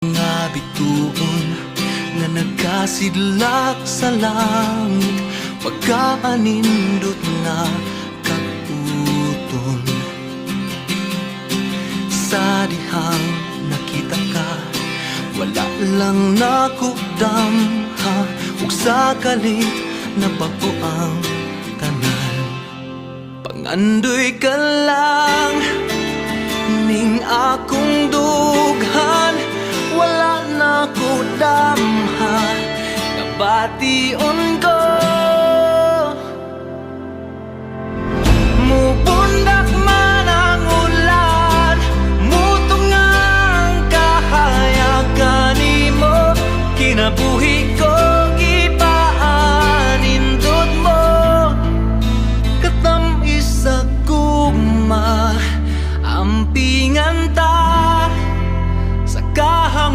Nga bituon na nagkasidlak sa langit, pagkaanindot na kaguton. Sa dihang nakita ka, wala lang nakudamha, ug sa kalit na bago ang tanan. Pangandoy ka lang ning akong dughan, wala na ko damha, nabation ko